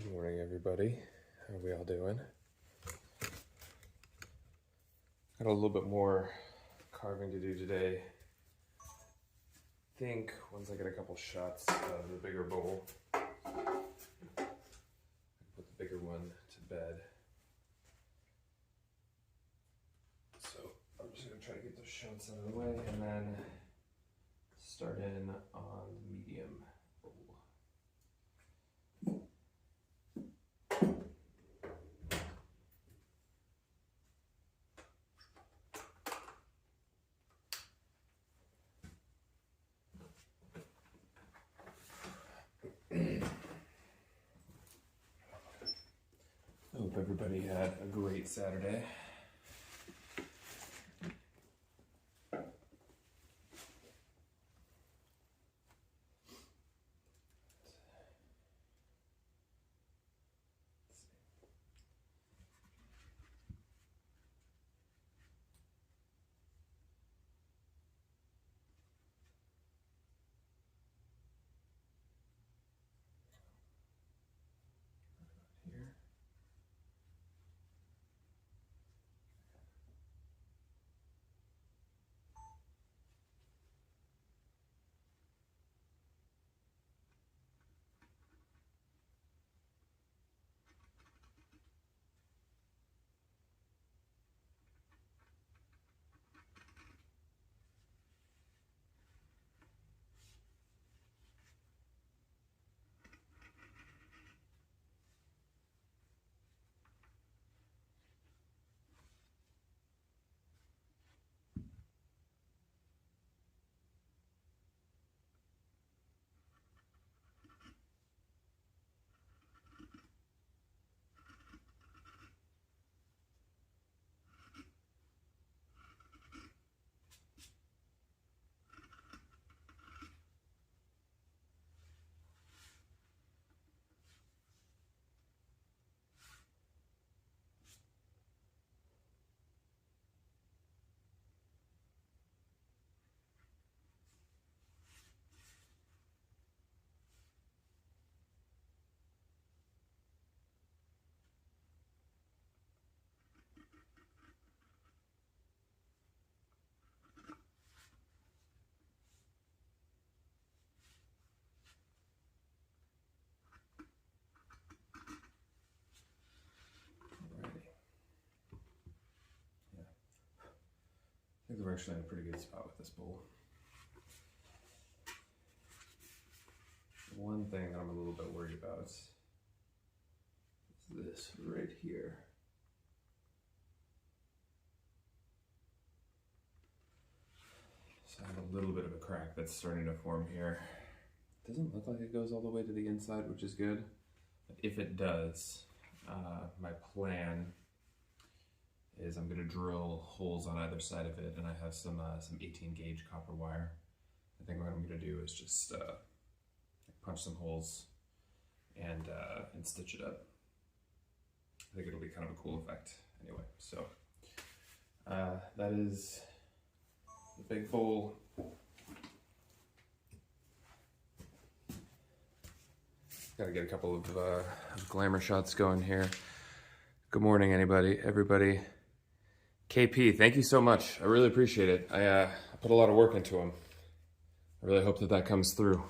Good morning, everybody. How are we all doing? Got a little bit more carving to do today. I think once I get a couple shots of the bigger bowl, I can put the bigger one to bed. So I'm just gonna try to get those shots out of the way and then start in on the medium bowl. I hope everybody had a great Saturday. Here. I think we're actually in a pretty good spot with this bowl. One thing that I'm a little bit worried about is this right here. So I have a little bit of a crack that's starting to form here. It doesn't look like it goes all the way to the inside, which is good. But if it does, my plan is I'm going to drill holes on either side of it, and I have some 18 gauge copper wire. I think what I'm going to do is just punch some holes and stitch it up. I think it'll be kind of a cool effect anyway. So that is the big bowl. Got to get a couple of glamour shots going here. Good morning, everybody. KP, thank you so much. I really appreciate it. I put a lot of work into them. I really hope that comes through. All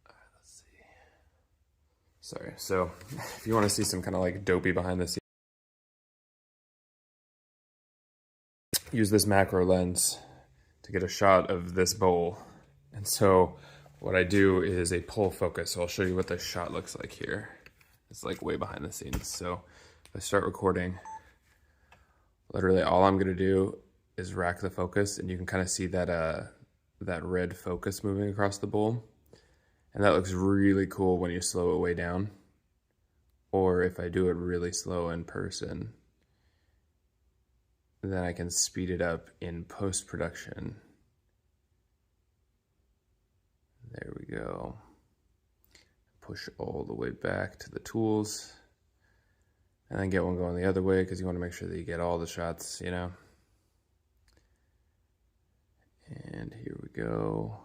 right, let's see. Sorry, so if you want to see some kind of like dopey behind the scenes, use this macro lens to get a shot of this bowl. And so what I do is a pull focus. So I'll show you what this shot looks like here. It's like way behind the scenes. So if I start recording, literally all I'm gonna do is rack the focus, and you can kind of see that that red focus moving across the bowl. And that looks really cool when you slow it way down. Or if I do it really slow in person, then I can speed it up in post-production. There we go. Push all the way back to the tools, and then get one going the other way because you want to make sure that you get all the shots, you know. And here we go.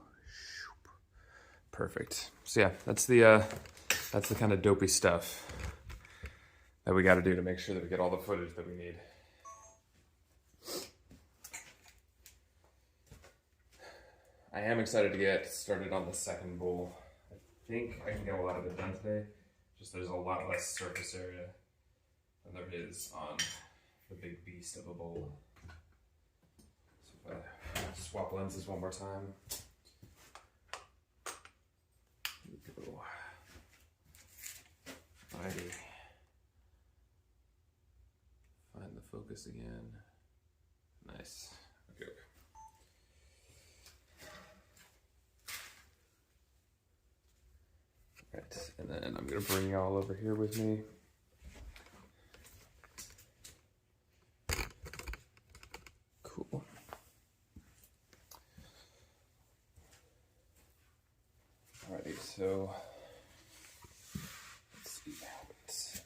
Perfect. So yeah, that's the kind of dopey stuff that we got to do to make sure that we get all the footage that we need. I am excited to get started on the second bowl. I think I can get a lot of it done today. Just there's a lot less surface area than there is on the big beast of a bowl. So if I swap lenses one more time. Alrighty. Find the focus again. Nice. Okay. Right, and then I'm gonna bring y'all over here with me. Cool. Alrighty, so let's see what happens.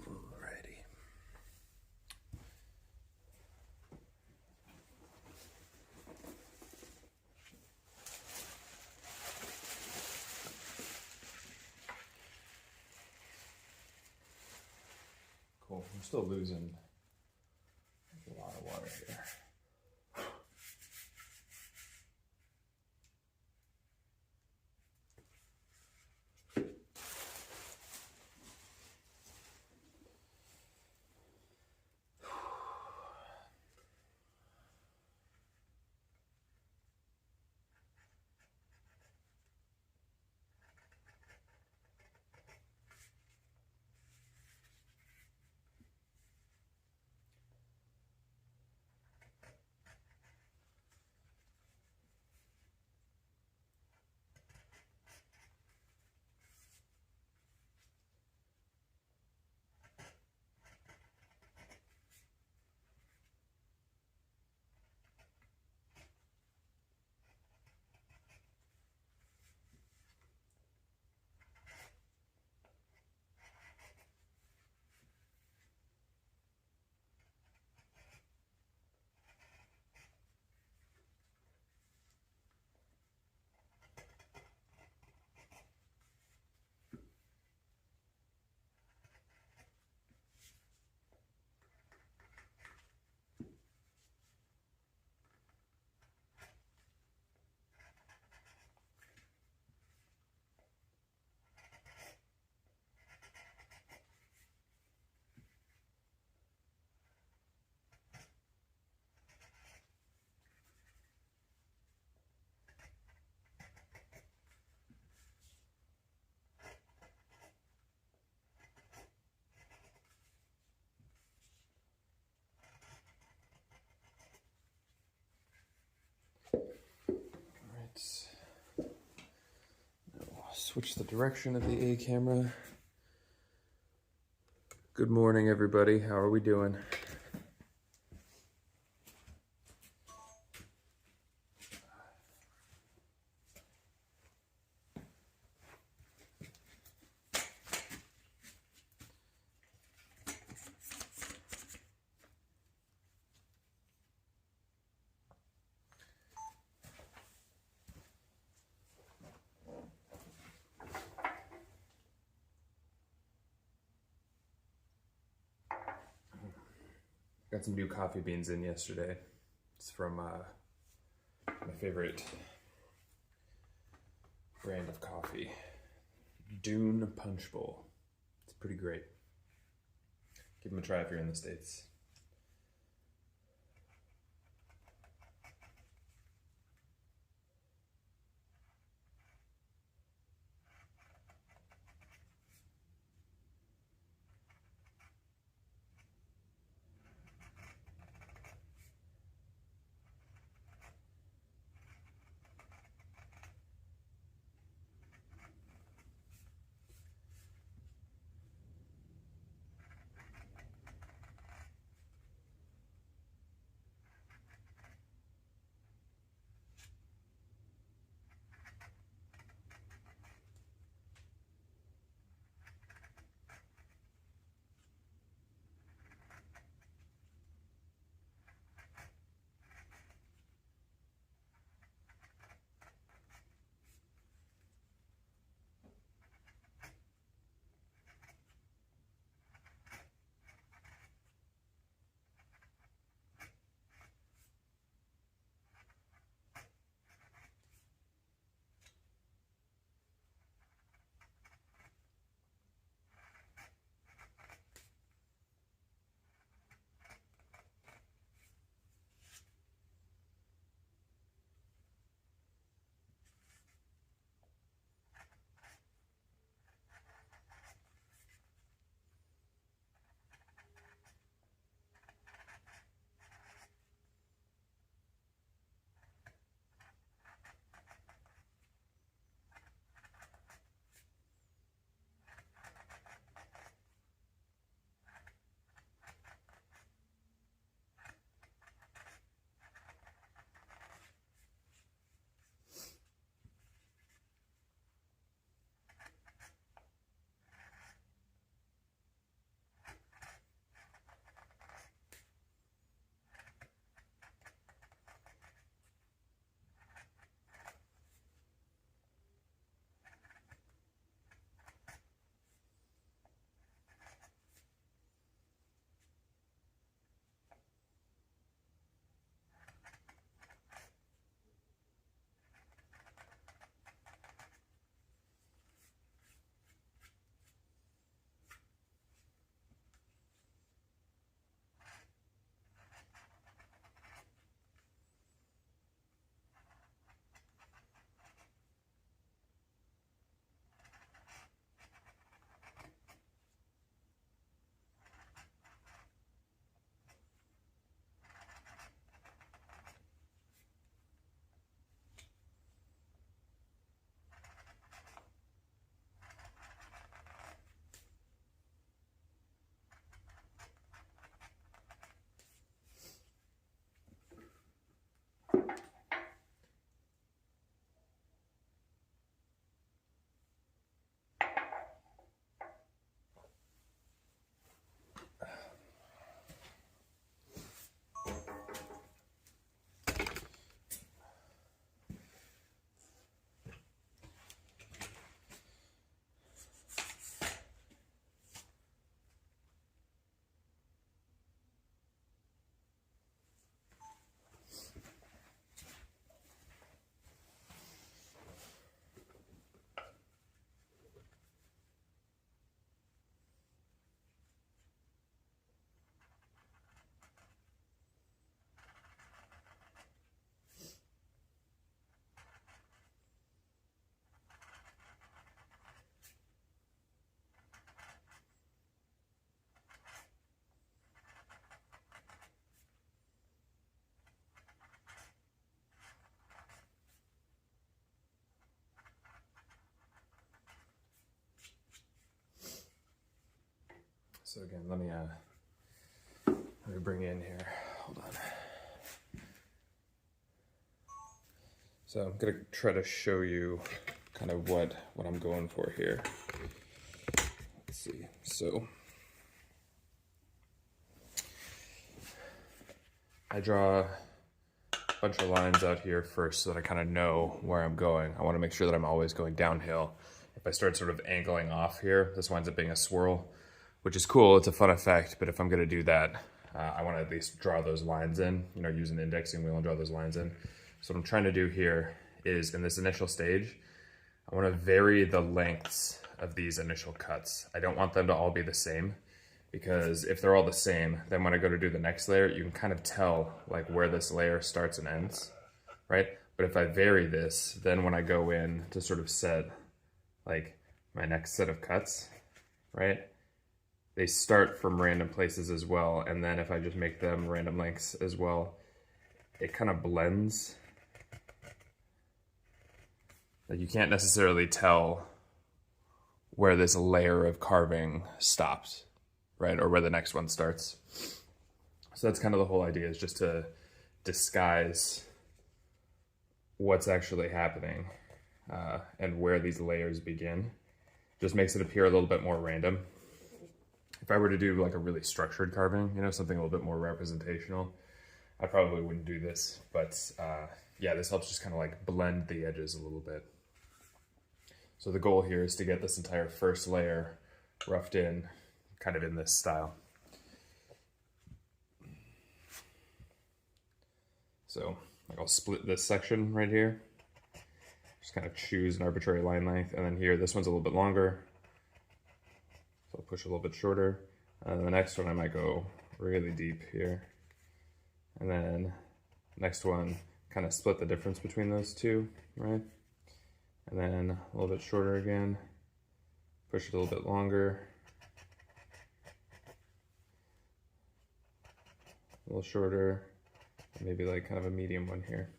Alrighty. Cool. I'm still losing a lot of water here. Switch the direction of the A camera. Good morning, everybody. How are we doing? Got some new coffee beans in yesterday. It's from my favorite brand of coffee, Dune Punch Bowl. It's pretty great. Give them a try if you're in the States. So again, let me bring in here. Hold on. So I'm gonna try to show you kind of what I'm going for here. Let's see. So I draw a bunch of lines out here first so that I kind of know where I'm going. I want to make sure that I'm always going downhill. If I start sort of angling off here, this winds up being a swirl, which is cool. It's a fun effect, but if I'm going to do that, I want to at least draw those lines in, you know, use an indexing wheel and draw those lines in. So what I'm trying to do here is, in this initial stage, I want to vary the lengths of these initial cuts. I don't want them to all be the same, because if they're all the same, then when I go to do the next layer, you can kind of tell like where this layer starts and ends, right? But if I vary this, then when I go in to sort of set like my next set of cuts, right? They start from random places as well. And then if I just make them random lengths as well, it kind of blends. Like you can't necessarily tell where this layer of carving stops, right? Or where the next one starts. So that's kind of the whole idea, is just to disguise what's actually happening and where these layers begin. Just makes it appear a little bit more random. If I were to do like a really structured carving, you know, something a little bit more representational, I probably wouldn't do this, but yeah, this helps just kind of like blend the edges a little bit. So the goal here is to get this entire first layer roughed in, kind of in this style. So like I'll split this section right here, just kind of choose an arbitrary line length, and then here, this one's a little bit longer, so I'll push a little bit shorter, and then the next one I might go really deep here, and then next one, kind of split the difference between those two, right? And then a little bit shorter again, push it a little bit longer, a little shorter, maybe like kind of a medium one here.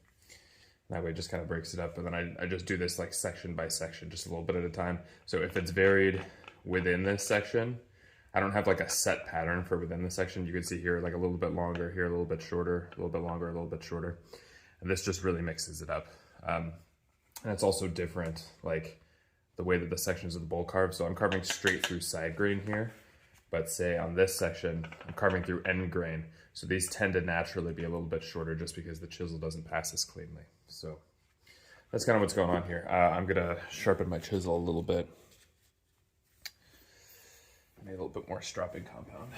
That way it just kind of breaks it up, and then I just do this like section by section, just a little bit at a time. So if it's varied within this section, I don't have like a set pattern for within the section. You can see here like a little bit longer, here a little bit shorter, a little bit longer, a little bit shorter. And this just really mixes it up. And it's also different, like the way that the sections of the bowl carve. So I'm carving straight through side grain here, but say on this section, I'm carving through end grain. So these tend to naturally be a little bit shorter just because the chisel doesn't pass as cleanly. So that's kind of what's going on here. I'm gonna sharpen my chisel a little bit. Maybe a little bit more stropping compound.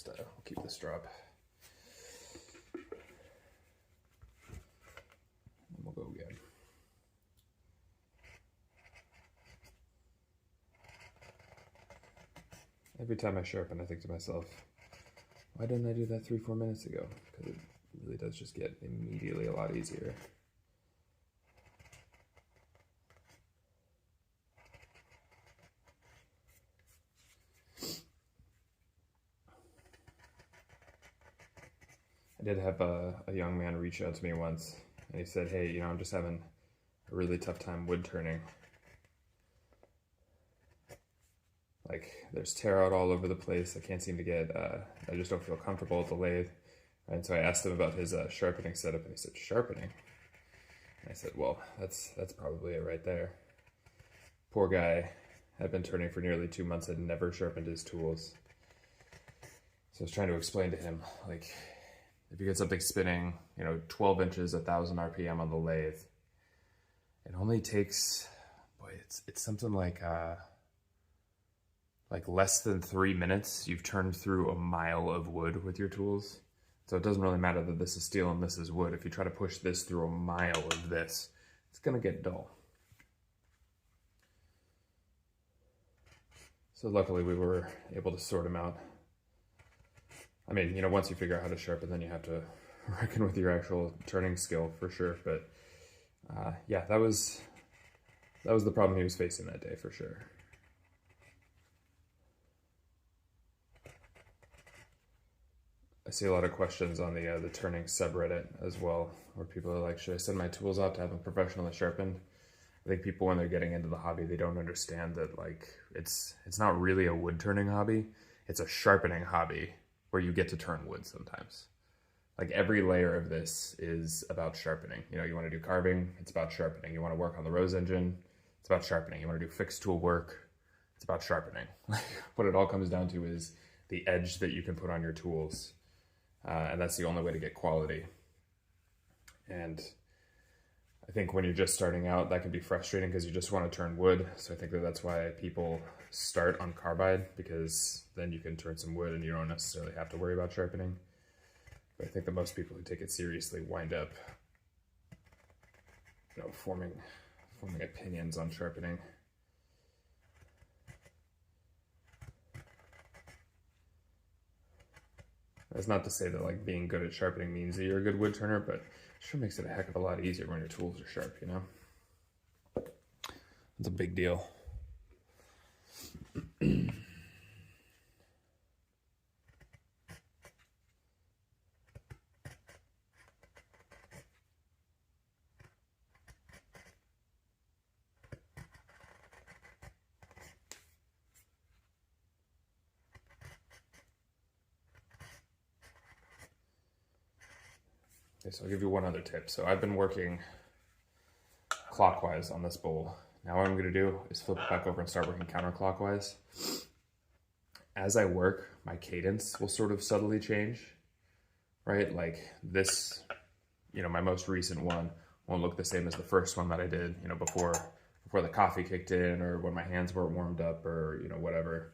We'll keep this drop. And we'll go again. Every time I sharpen, I think to myself, why didn't I do that 3-4 minutes ago? Because it really does just get immediately a lot easier. I did have a young man reach out to me once, and he said, hey, you know, I'm just having a really tough time wood turning. Like, there's tear out all over the place. I can't seem to get, I just don't feel comfortable with the lathe. And so I asked him about his sharpening setup, and he said, sharpening? And I said, well, that's probably it right there. Poor guy had been turning for nearly 2 months, had never sharpened his tools. So I was trying to explain to him, like, if you get something spinning, 12 inches, 1,000 RPM on the lathe, it only takes, boy, it's something like less than 3 minutes. You've turned through a mile of wood with your tools. So it doesn't really matter that this is steel and this is wood. If you try to push this through a mile of this, it's gonna get dull. So luckily we were able to sort them out. I mean, once you figure out how to sharpen, then you have to reckon with your actual turning skill for sure. But yeah, that was the problem he was facing that day for sure. I see a lot of questions on the turning subreddit as well, where people are like, should I send my tools out to have them professionally sharpened? I think people, when they're getting into the hobby, they don't understand that, like, it's not really a wood turning hobby. It's a sharpening hobby where you get to turn wood sometimes. Like, every layer of this is about sharpening. You want to do carving, it's about sharpening. You want to work on the rose engine, it's about sharpening. You want to do fixed tool work, it's about sharpening. What it all comes down to is the edge that you can put on your tools. And that's the only way to get quality. And I think when you're just starting out, that can be frustrating because you just want to turn wood. So I think that's why people start on carbide, because then you can turn some wood and you don't necessarily have to worry about sharpening. But I think that most people who take it seriously wind up, forming opinions on sharpening. That's not to say that, like, being good at sharpening means that you're a good wood turner, but it sure makes it a heck of a lot easier when your tools are sharp, It's a big deal. Okay, so I'll give you one other tip. So I've been working clockwise on this bowl. Now what I'm going to do is flip it back over and start working counterclockwise. As I work, my cadence will sort of subtly change, right? Like this, my most recent one won't look the same as the first one that I did, before the coffee kicked in, or when my hands weren't warmed up, or, whatever.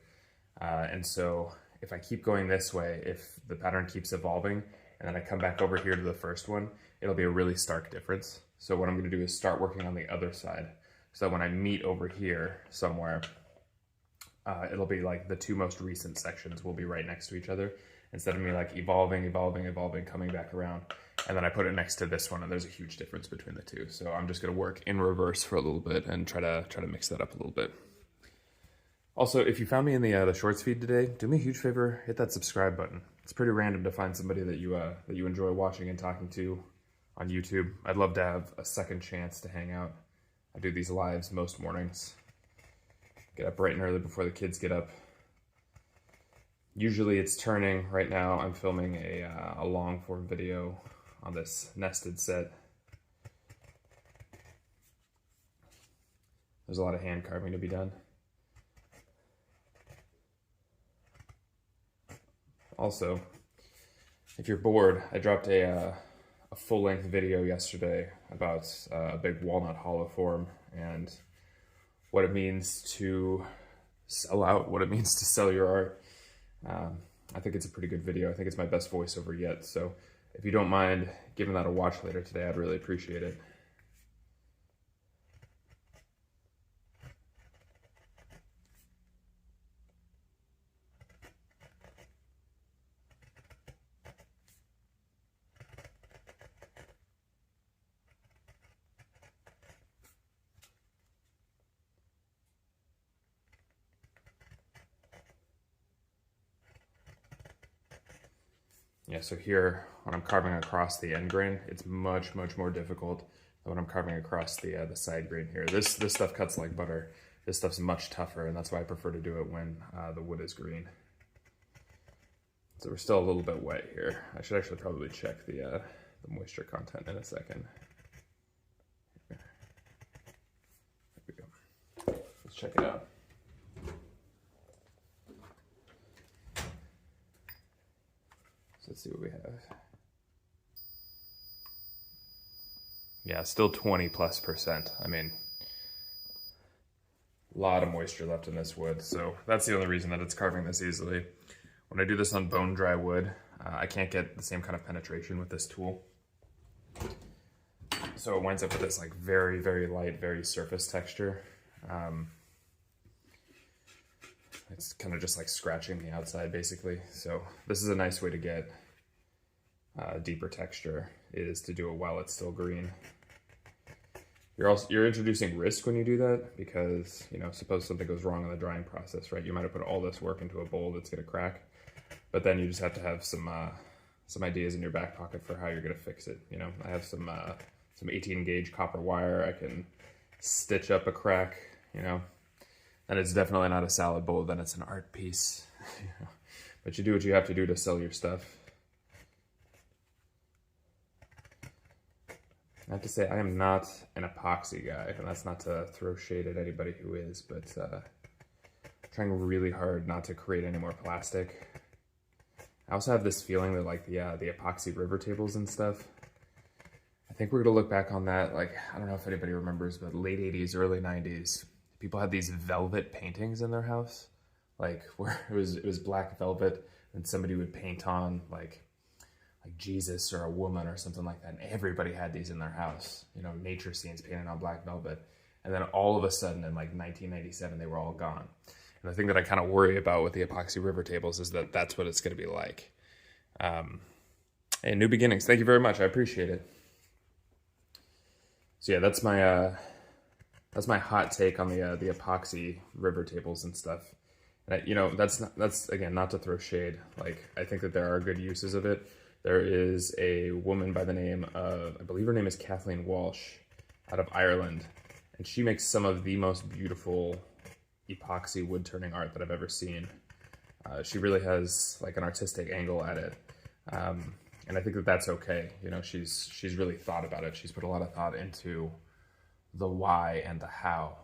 And so if I keep going this way, if the pattern keeps evolving, and then I come back over here to the first one, it'll be a really stark difference. So what I'm going to do is start working on the other side. So when I meet over here somewhere, it'll be like the two most recent sections will be right next to each other, instead of me like evolving, coming back around. And then I put it next to this one, and there's a huge difference between the two. So I'm just going to work in reverse for a little bit and try to mix that up a little bit. Also, if you found me in the shorts feed today, do me a huge favor, hit that subscribe button. It's pretty random to find somebody that you enjoy watching and talking to on YouTube. I'd love to have a second chance to hang out. I do these lives most mornings. Get up bright and early before the kids get up. Usually it's turning. Right now I'm filming a long form video on this nested set. There's a lot of hand carving to be done. Also, if you're bored, I dropped a full-length video yesterday about a big walnut hollow form and what it means to sell out, what it means to sell your art. I think it's a pretty good video. I think it's my best voiceover yet. So if you don't mind giving that a watch later today, I'd really appreciate it. Yeah, so here, when I'm carving across the end grain, it's much, much more difficult than when I'm carving across the side grain here. This stuff cuts like butter. This stuff's much tougher, and that's why I prefer to do it when the wood is green. So we're still a little bit wet here. I should actually probably check the moisture content in a second. There we go. Let's check it out. Let's see what we have. Yeah, still 20+%. I mean, a lot of moisture left in this wood, so that's the only reason that it's carving this easily. When I do this on bone dry wood, I can't get the same kind of penetration with this tool. So it winds up with this like very, very light, very surface texture. It's kind of just like scratching the outside basically. So this is a nice way to get deeper texture, is to do it while it's still green. You're introducing risk when you do that, because, you know, suppose something goes wrong in the drying process, right? You might have put all this work into a bowl that's gonna crack, but then you just have to have some ideas in your back pocket for how you're gonna fix it. You know, I have some 18 gauge copper wire. I can stitch up a crack, you know, and it's definitely not a salad bowl, then it's an art piece. But you do what you have to do to sell your stuff. I have to say, I am not an epoxy guy, and that's not to throw shade at anybody who is, but trying really hard not to create any more plastic. I also have this feeling that like the epoxy river tables and stuff, I think we're gonna look back on that, like, I don't know if anybody remembers, but late 80s, early 90s, people had these velvet paintings in their house, like where it was black velvet, and somebody would paint on like Jesus or a woman or something like that, and everybody had these in their house, you know, nature scenes painted on black velvet. And then all of a sudden in like 1997, they were all gone. And the thing that I kind of worry about with the epoxy river tables is that that's what it's going to be like. Hey, new beginnings. Thank you very much. I appreciate it. So yeah, that's my hot take on the epoxy river tables and stuff. And you know, that's again, not to throw shade. Like, I think that there are good uses of it. There is a woman by the name of, I believe her name is Kathleen Walsh, out of Ireland, and she makes some of the most beautiful epoxy wood turning art that I've ever seen. She really has like an artistic angle at it, and I think that that's okay. You know, she's really thought about it. She's put a lot of thought into the why and the how.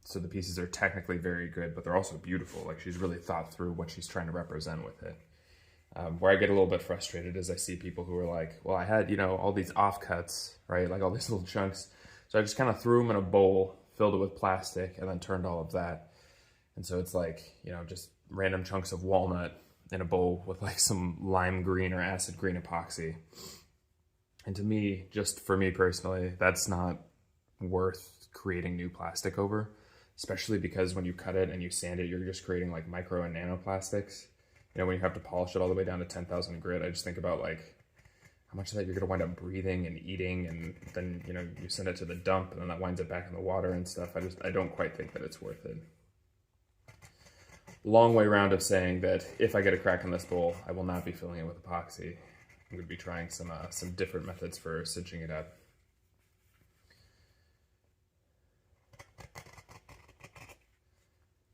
So the pieces are technically very good, but they're also beautiful. Like, she's really thought through what she's trying to represent with it. Where I get a little bit frustrated is I see people who are like, well, I had, you know, all these offcuts, right? Like all these little chunks. So I just kind of threw them in a bowl, filled it with plastic, and then turned all of that. And so it's like, you know, just random chunks of walnut in a bowl with like some lime green or acid green epoxy. And to me, just for me personally, that's not worth creating new plastic over, especially because when you cut it and you sand it, you're just creating like micro and nanoplastics. You know, when you have to polish it all the way down to 10,000 grit, I just think about like how much of that you're going to wind up breathing and eating, and then, you know, you send it to the dump and then that winds up back in the water and stuff. I don't quite think that it's worth it. Long way round of saying that if I get a crack in this bowl, I will not be filling it with epoxy. I'm going to be trying some different methods for cinching it up.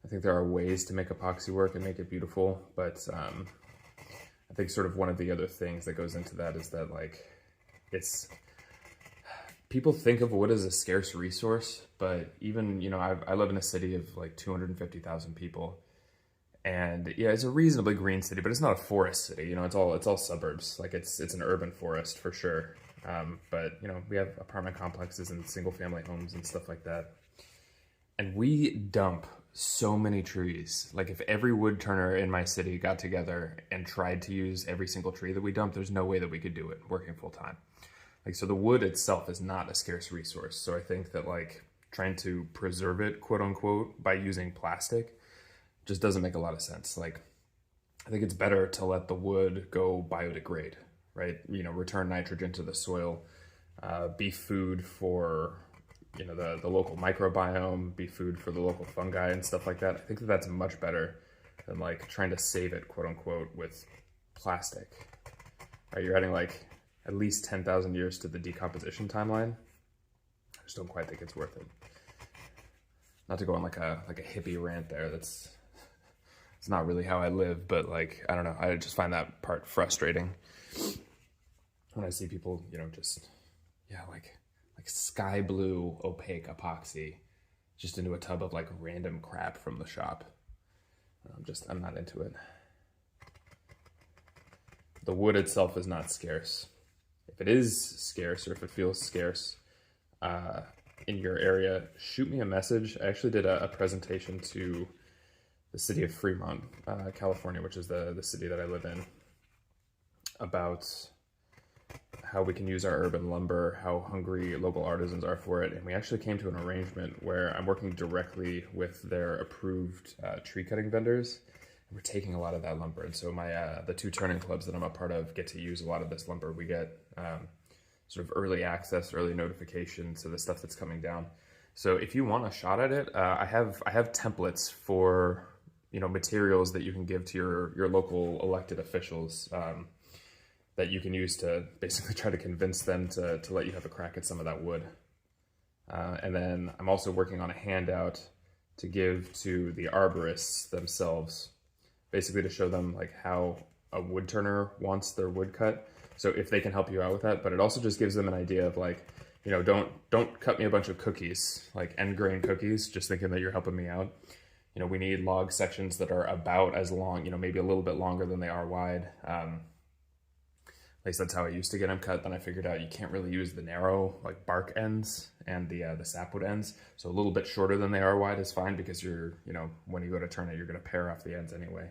I think there are ways to make epoxy work and make it beautiful, but I think sort of one of the other things that goes into that is that, like, people think of wood as a scarce resource, but even, you know, I live in a city of like 250,000 people, and yeah, it's a reasonably green city, but it's not a forest city. You know, it's all suburbs. Like, it's an urban forest for sure. But you know, we have apartment complexes and single family homes and stuff like that, and we dump so many trees. Like, if every wood turner in my city got together and tried to use every single tree that we dump, there's no way that we could do it working full time. Like, so the wood itself is not a scarce resource. So I think that, like, trying to preserve it, quote unquote, by using plastic just doesn't make a lot of sense. Like, I think it's better to let the wood go biodegrade, right? You know, return nitrogen to the soil, be food for, you know, the local microbiome, be food for the local fungi and stuff like that. I think that that's much better than like trying to save it, quote unquote, with plastic. Right? You're adding like at least 10,000 years to the decomposition timeline. I just don't quite think it's worth it. Not to go on like a hippie rant there. It's not really how I live, but like, I don't know. I just find that part frustrating when I see people, you know, just, yeah, like sky blue opaque epoxy just into a tub of like random crap from the shop. I'm not into it. the wood itself is not scarce. If it is scarce, or if it feels scarce in your area, shoot me a message. I actually did a presentation to the city of Fremont, California, which is the city that I live in, about how we can use our urban lumber, how hungry local artisans are for it. And we actually came to an arrangement where I'm working directly with their approved tree cutting vendors. We're taking a lot of that lumber. And so the two turning clubs that I'm a part of get to use a lot of this lumber. We get sort of early access, early notification to the stuff that's coming down. So if you want a shot at it, I have templates for, materials that you can give to your local elected officials, that you can use to basically try to convince them to let you have a crack at some of that wood. And then I'm also working on a handout to give to the arborists themselves, basically to show them like how a wood turner wants their wood cut. So if they can help you out with that, but it also just gives them an idea of like, don't cut me a bunch of cookies, like end grain cookies, just thinking that you're helping me out. We need log sections that are about as long, maybe a little bit longer than they are wide. At least that's how I used to get them cut. Then I figured out you can't really use the narrow like bark ends and the sapwood ends. So a little bit shorter than they are wide is fine, because you're, when you go to turn it, you're going to pare off the ends anyway.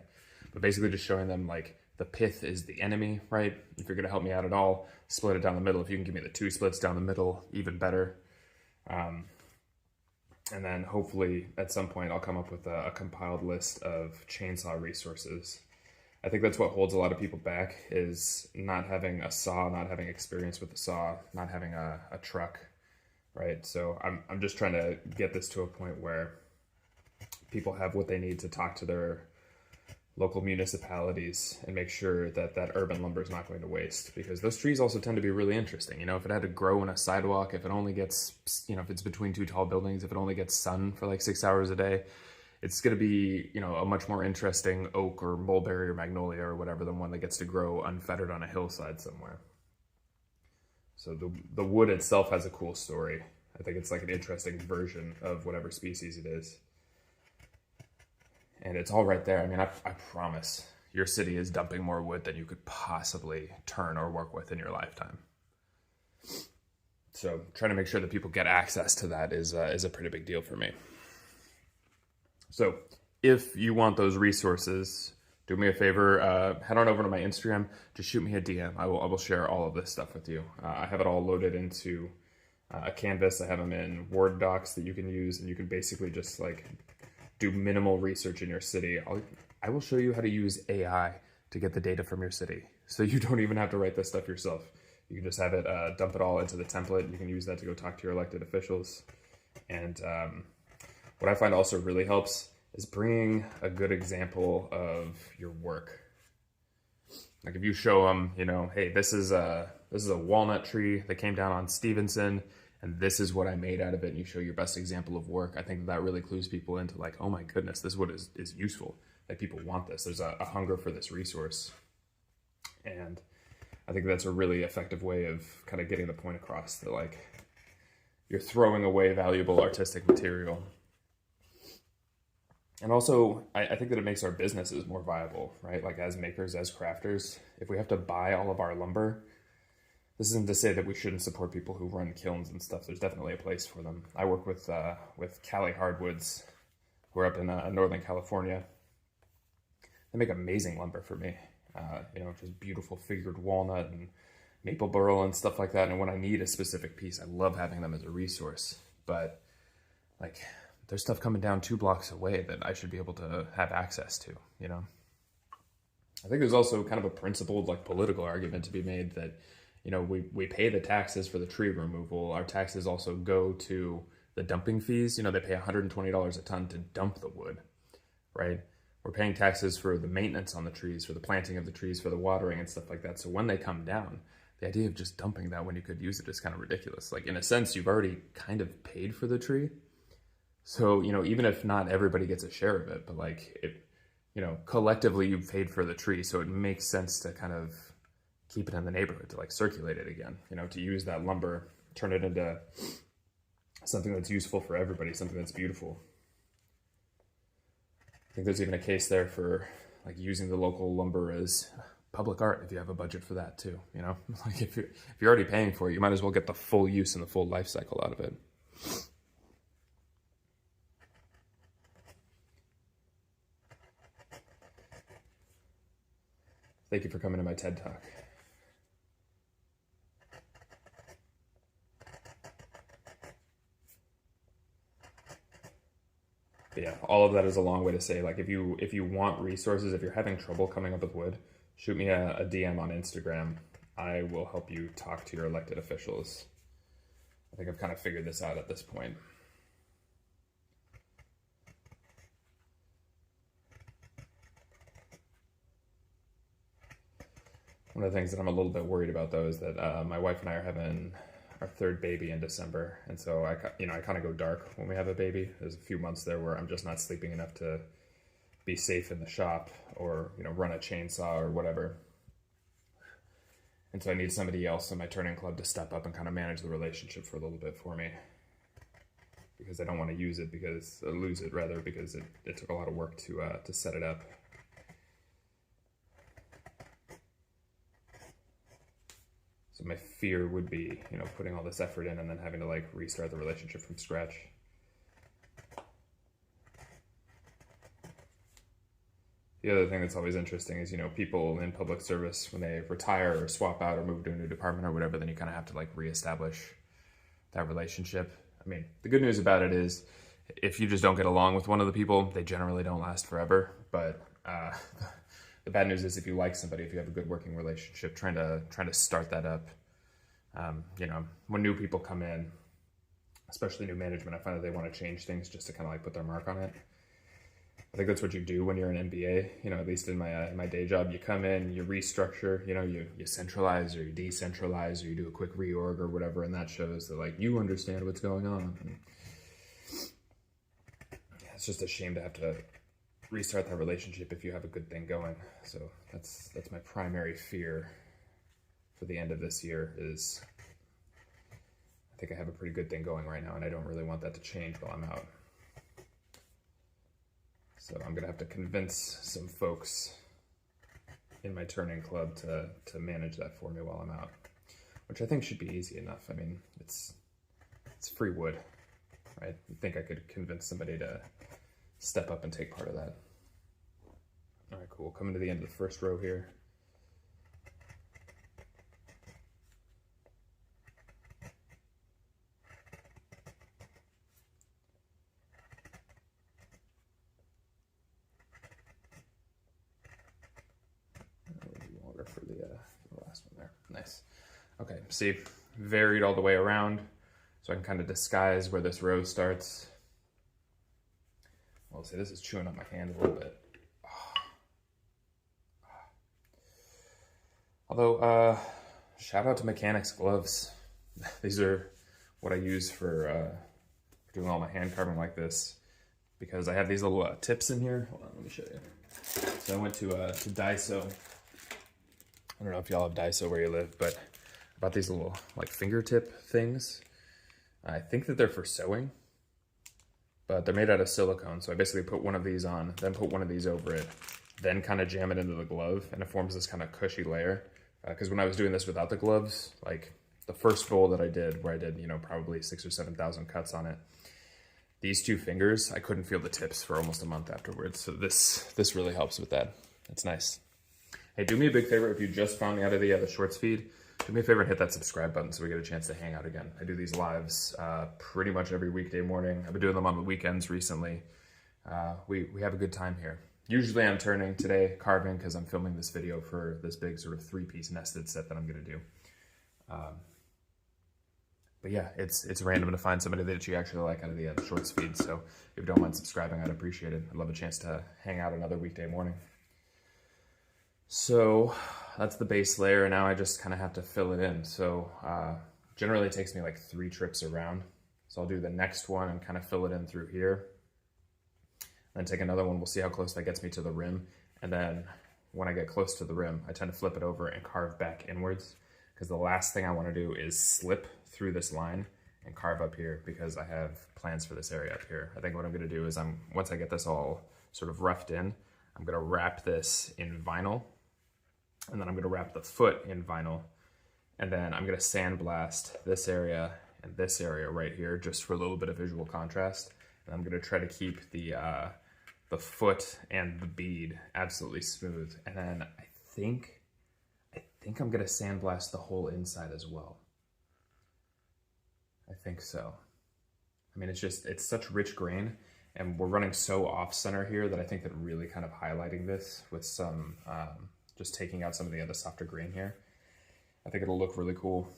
But basically just showing them like the pith is the enemy, right? If you're going to help me out at all, split it down the middle. If you can give me the 2 splits down the middle, even better. And then hopefully at some point I'll come up with a compiled list of chainsaw resources. I think that's what holds a lot of people back, is not having a saw, not having experience with the saw, not having a truck, right? So I'm just trying to get this to a point where people have what they need to talk to their local municipalities and make sure that urban lumber is not going to waste, because those trees also tend to be really interesting. If it had to grow in a sidewalk, if it only gets, if it's between 2 tall buildings, if it only gets sun for like 6 hours a day, it's going to be, a much more interesting oak or mulberry or magnolia or whatever than one that gets to grow unfettered on a hillside somewhere. So the wood itself has a cool story. I think it's like an interesting version of whatever species it is. And it's all right there. I mean, I promise your city is dumping more wood than you could possibly turn or work with in your lifetime. So trying to make sure that people get access to that is a pretty big deal for me. So if you want those resources, do me a favor, head on over to my Instagram, just shoot me a DM. I will share all of this stuff with you. I have it all loaded into a canvas. I have them in Word docs that you can use, and you can basically just like do minimal research in your city. I will show you how to use AI to get the data from your city, so you don't even have to write this stuff yourself. You can just have it dump it all into the template. You can use that to go talk to your elected officials. And what I find also really helps is bringing a good example of your work. Like if you show them, hey, this is a walnut tree that came down on Stevenson, and this is what I made out of it, and you show your best example of work, I think that really clues people into like, oh my goodness, this wood is useful. Like people want this. There's a hunger for this resource. And I think that's a really effective way of kind of getting the point across that like you're throwing away valuable artistic material. And also, I think that it makes our businesses more viable, right? Like as makers, as crafters, if we have to buy all of our lumber, this isn't to say that we shouldn't support people who run kilns and stuff. There's definitely a place for them. I work with Cali Hardwoods, who are up in Northern California. They make amazing lumber for me. Just beautiful figured walnut and maple burl and stuff like that. And when I need a specific piece, I love having them as a resource. But like, there's stuff coming down 2 blocks away that I should be able to have access to, I think there's also kind of a principled, like, political argument to be made that, we pay the taxes for the tree removal. Our taxes also go to the dumping fees. They pay $120 a ton to dump the wood, right? We're paying taxes for the maintenance on the trees, for the planting of the trees, for the watering and stuff like that. So when they come down, the idea of just dumping that when you could use it is kind of ridiculous. Like, in a sense, you've already kind of paid for the tree. So, even if not everybody gets a share of it, but like collectively you've paid for the tree. So it makes sense to kind of keep it in the neighborhood, to like circulate it again, to use that lumber, turn it into something that's useful for everybody, something that's beautiful. I think there's even a case there for like using the local lumber as public art if you have a budget for that too, you know? Like if you're already paying for it, you might as well get the full use and the full life cycle out of it. Thank you for coming to my TED Talk. But yeah, all of that is a long way to say, like, if you want resources, if you're having trouble coming up with wood, shoot me a DM on Instagram. I will help you talk to your elected officials. I think I've kind of figured this out at this point. One of the things that I'm a little bit worried about, though, is that my wife and I are having our third baby in December, and so I kind of go dark when we have a baby. There's a few months there where I'm just not sleeping enough to be safe in the shop or run a chainsaw or whatever. And so I need somebody else in my turning club to step up and kind of manage the relationship for a little bit for me, because I don't want to lose it because it took a lot of work to set it up. So my fear would be, putting all this effort in and then having to like restart the relationship from scratch. The other thing that's always interesting is, people in public service, when they retire or swap out or move to a new department or whatever, then you kind of have to like reestablish that relationship. I mean, the good news about it is if you just don't get along with one of the people, they generally don't last forever. But the bad news is if you like somebody, if you have a good working relationship, trying to start that up. When new people come in, especially new management, I find that they want to change things just to kind of like put their mark on it. I think that's what you do when you're an MBA. At least in my day job, you come in, you restructure, you centralize or you decentralize or you do a quick reorg or whatever, and that shows that like you understand what's going on. And it's just a shame to have to restart that relationship if you have a good thing going. So that's my primary fear for the end of this year is I think I have a pretty good thing going right now, and I don't really want that to change while I'm out. So I'm gonna have to convince some folks in my turning club to manage that for me while I'm out, which I think should be easy enough. I mean, it's free wood, right? I think I could convince somebody to step up and take part of that. All right, cool. Coming to the end of the first row here. Longer for the last one there. Nice. Okay, see, varied all the way around, so I can kind of disguise where this row starts. Well, see, this is chewing up my hand a little bit. Although, shout out to Mechanics gloves. These are what I use for doing all my hand carving like this, because I have these little tips in here. Hold on, let me show you. So I went to Daiso. I don't know if y'all have Daiso where you live, but I bought these little like fingertip things. I think that they're for sewing, but they're made out of silicone. So I basically put one of these on, then put one of these over it, then kind of jam it into the glove, and it forms this kind of cushy layer. Because when I was doing this without the gloves, like the first bowl that I did, where I did, probably 6,000 or 7,000 cuts on it, these two fingers, I couldn't feel the tips for almost a month afterwards. So this really helps with that. It's nice. Hey, do me a big favor if you just found me out of the shorts feed. Do me a favor and hit that subscribe button so we get a chance to hang out again. I do these lives pretty much every weekday morning. I've been doing them on the weekends recently. We have a good time here. Usually I'm turning, today carving, because I'm filming this video for this big sort of 3-piece nested set that I'm gonna do. But yeah, it's random to find somebody that you actually like out of the shorts feed. So if you don't mind subscribing, I'd appreciate it. I'd love a chance to hang out another weekday morning. So that's the base layer, and now I just kind of have to fill it in. So generally it takes me like 3 trips around. So I'll do the next one and kind of fill it in through here. Then take another one, we'll see how close that gets me to the rim. And then when I get close to the rim, I tend to flip it over and carve back inwards, because the last thing I want to do is slip through this line and carve up here, because I have plans for this area up here. I think what I'm gonna do is once I get this all sort of roughed in, I'm gonna wrap this in vinyl And then I'm gonna wrap the foot in vinyl. And then I'm gonna sandblast this area and this area right here just for a little bit of visual contrast. And I'm gonna try to keep the foot and the bead absolutely smooth. And then I think I'm gonna sandblast the whole inside as well. I think so. I mean, it's such rich grain, and we're running so off center here that I think that really kind of highlighting this with some, just taking out some of the other softer grain here, I think it'll look really cool.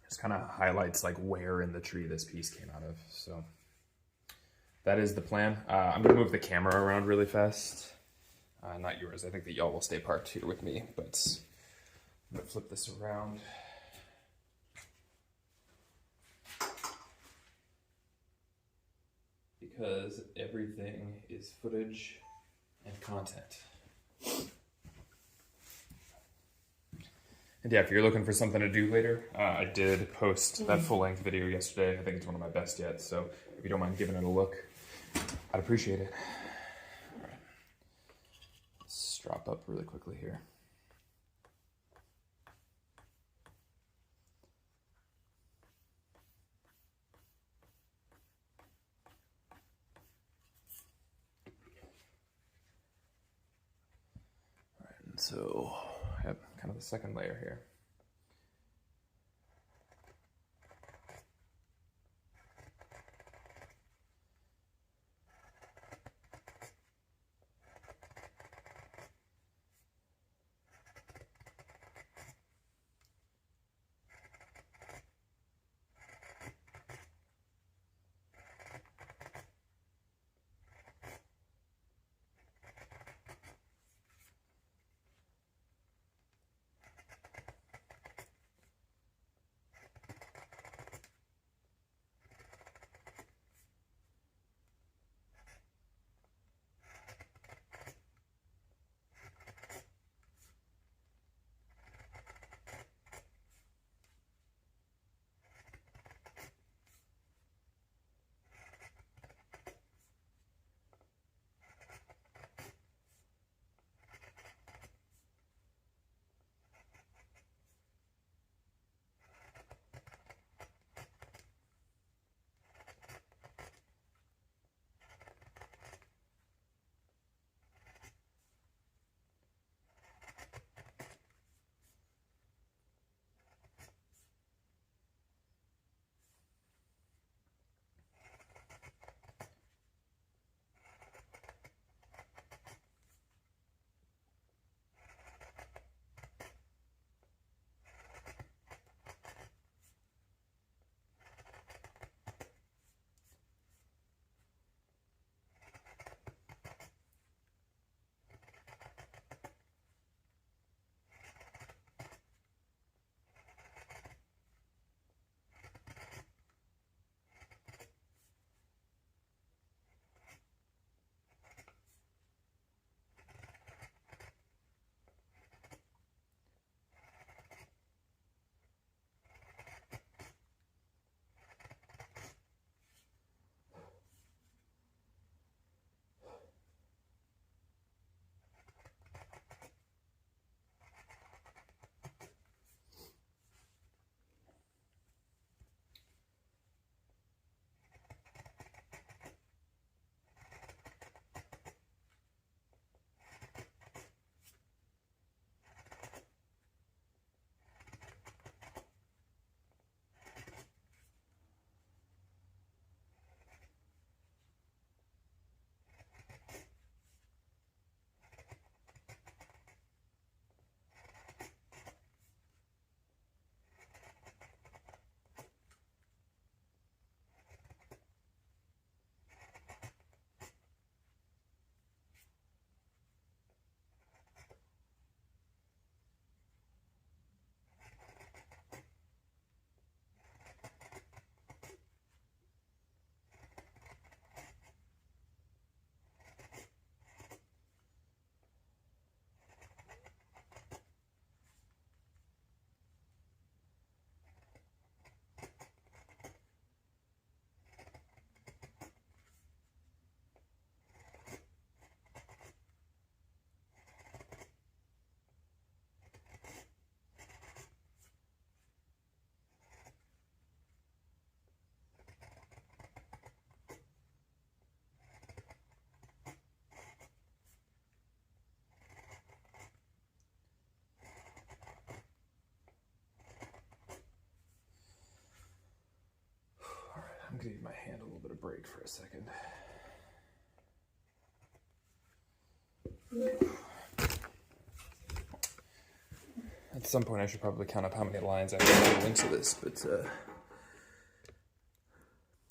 Just kind of highlights like where in the tree this piece came out of. So that is the plan. I'm gonna move the camera around really fast. Not yours, I think that y'all will stay parked here with me, but I'm gonna flip this around. Because everything is footage and content. And yeah, if you're looking for something to do later, I did post that full-length video yesterday. I think it's one of my best yet, so if you don't mind giving it a look, I'd appreciate it. All right. Let's strap up really quickly here. So I have kind of the second layer here. I'm gonna give my hand a little bit of break for a second. At some point I should probably count up how many lines I have to into this, but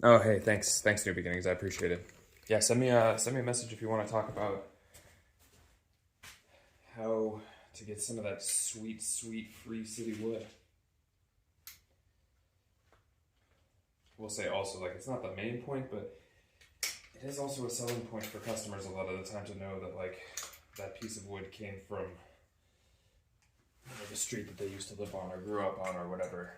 oh hey, thanks New Beginnings, I appreciate it. Yeah, send me a message if you want to talk about how to get some of that sweet free city wood. We'll say also, like, it's not the main point, but it is also a selling point for customers a lot of the time to know that, like, that piece of wood came from, you know, the street that they used to live on or grew up on or whatever.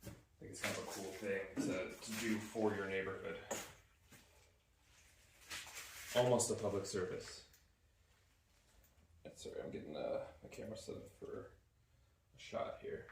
I think it's kind of a cool thing to do for your neighborhood. Almost a public service. Sorry, I'm getting the camera set up for a shot here.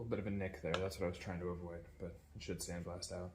little bit of a nick there. That's what I was trying to avoid, but it should sandblast out.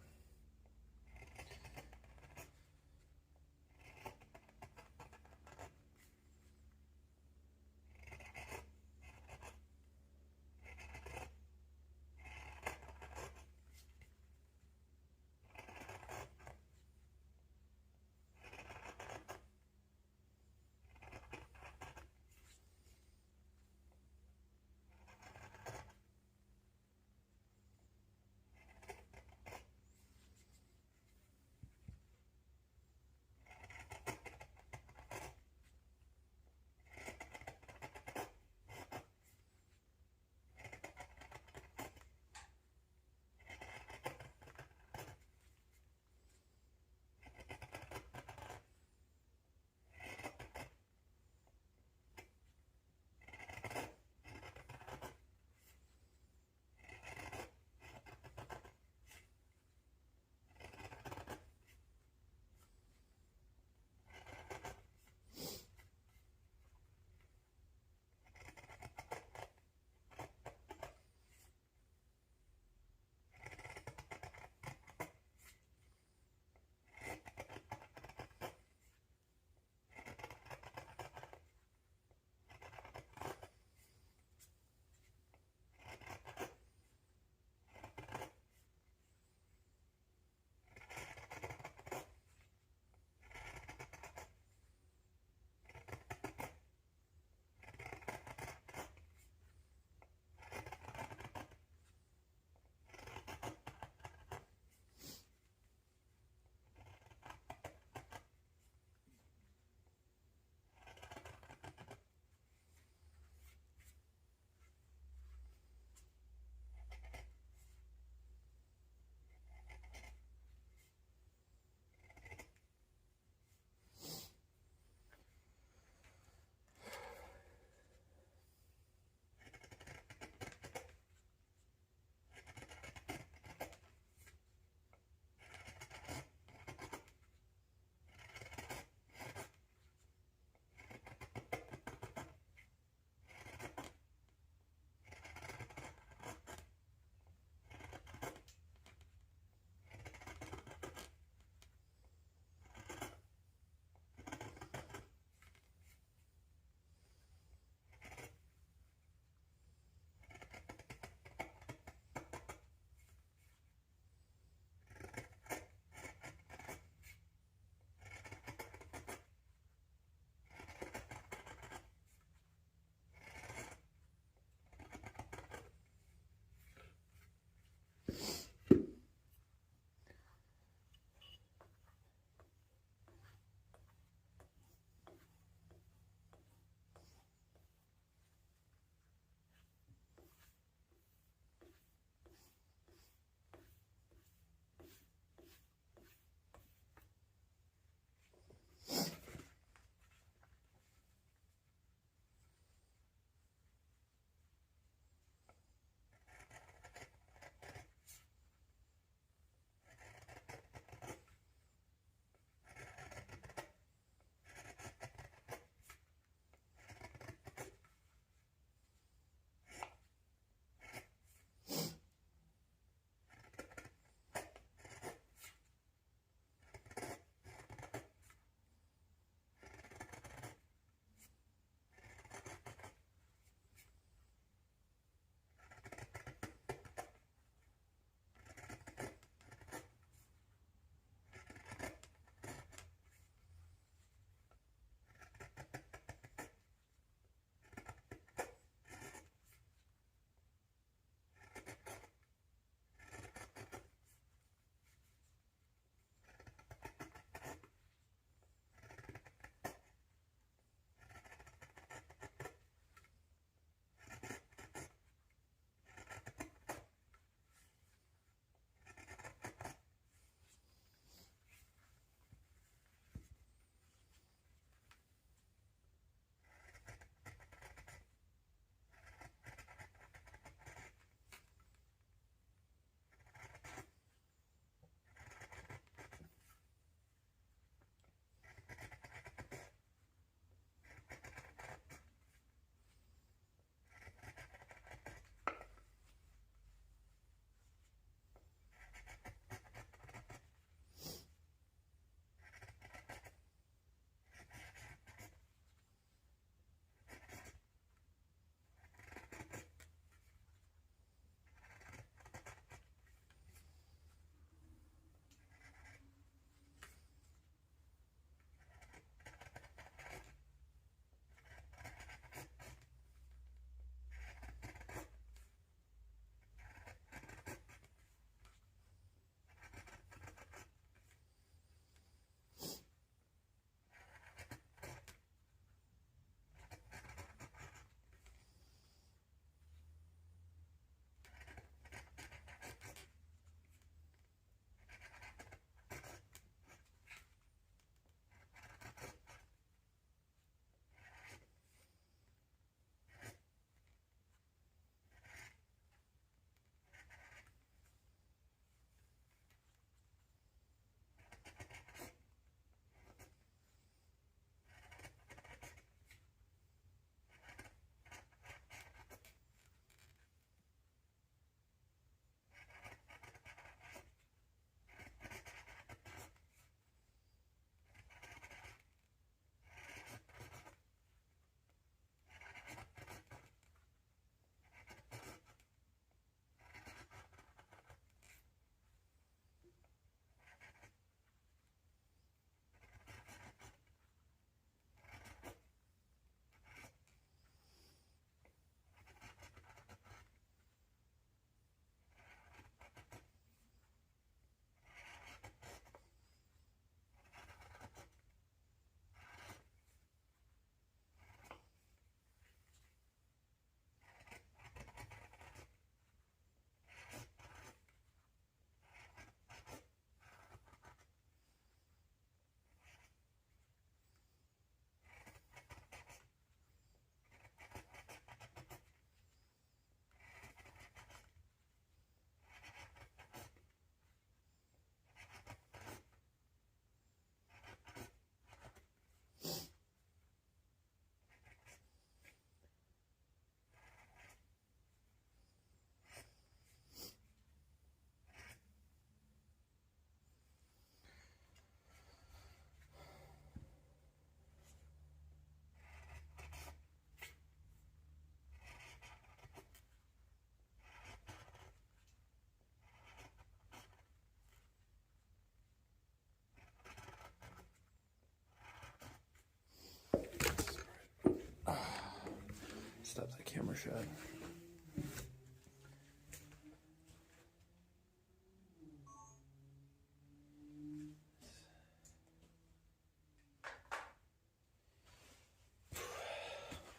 camera shot.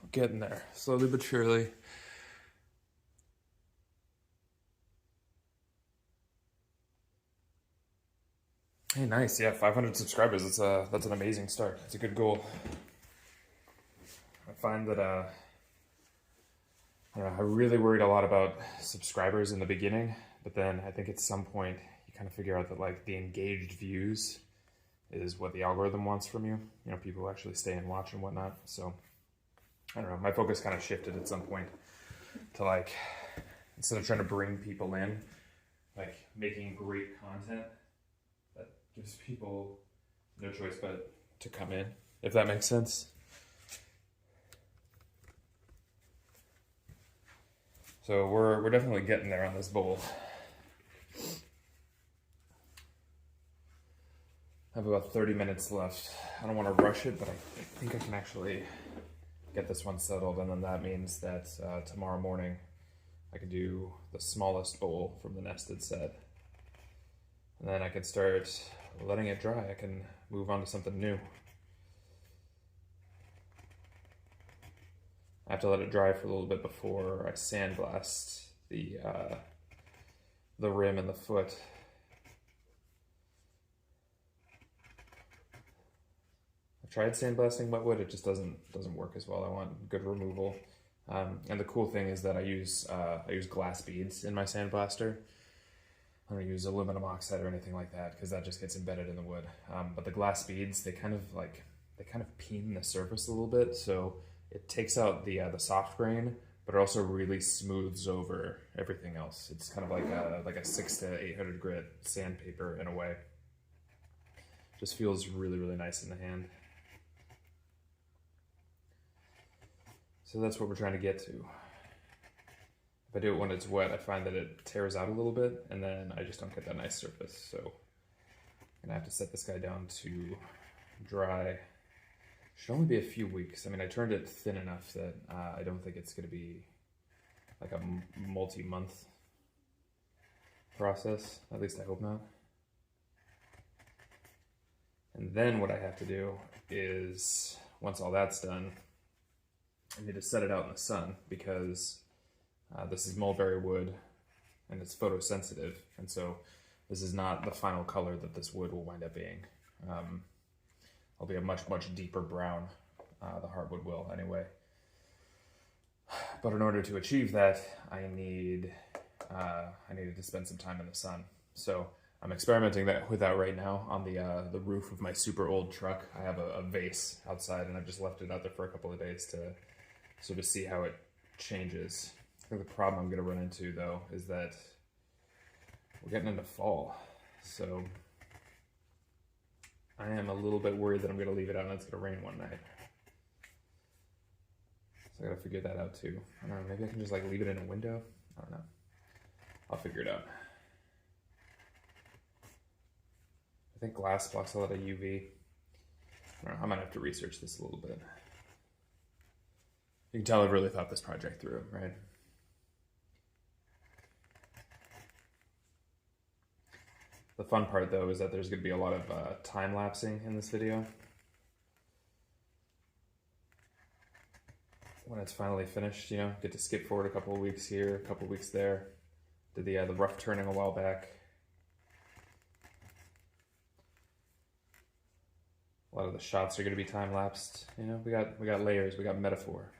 We're getting there, slowly but surely. Hey, nice. Yeah, 500 subscribers. That's an amazing start. It's a good goal. I find that I really worried a lot about subscribers in the beginning, but then I think at some point you kind of figure out that like the engaged views is what the algorithm wants from you. You know, people who actually stay and watch and whatnot. So I don't know. My focus kind of shifted at some point to like, instead of trying to bring people in, like making great content that gives people no choice but to come in, if that makes sense. So we're definitely getting there on this bowl. I have about 30 minutes left. I don't want to rush it, but I think I can actually get this one settled, and then that means that tomorrow morning I can do the smallest bowl from the nested set. And then I can start letting it dry. I can move on to something new. I have to let it dry for a little bit before I sandblast the rim and the foot. I've tried sandblasting wet wood. It just doesn't work as well. I want good removal. And the cool thing is that I use glass beads in my sandblaster. I don't use aluminum oxide or anything like that because that just gets embedded in the wood. But the glass beads, they kind of peen the surface a little bit, so it takes out the soft grain, but it also really smooths over everything else. It's kind of like a 600 to 800 grit sandpaper in a way. Just feels really, really nice in the hand. So that's what we're trying to get to. If I do it when it's wet, I find that it tears out a little bit, and then I just don't get that nice surface. So I'm gonna have to set this guy down to dry. Should only be a few weeks. I mean, I turned it thin enough that I don't think it's going to be like a multi-month process. At least I hope not. And then what I have to do is, once all that's done, I need to set it out in the sun because this is mulberry wood and it's photosensitive. And so this is not the final color that this wood will wind up being. It'll be a much, much deeper brown, the hardwood will anyway. But in order to achieve that, I needed to spend some time in the sun. So I'm experimenting with that right now on the roof of my super old truck. I have a vase outside and I've just left it out there for a couple of days to sort of see how it changes. I think the problem I'm gonna run into though is that we're getting into fall. So I am a little bit worried that I'm going to leave it out and it's going to rain one night. So I got to figure that out too. I don't know, maybe I can just like leave it in a window? I don't know. I'll figure it out. I think glass blocks a lot of UV. I don't know, I might have to research this a little bit. You can tell I've really thought this project through, right? The fun part though is that there's going to be a lot of time lapsing in this video. When it's finally finished, you know, get to skip forward a couple of weeks here, a couple of weeks there. Did the rough turning a while back. A lot of the shots are going to be time lapsed. You know, we got layers, we got metaphor.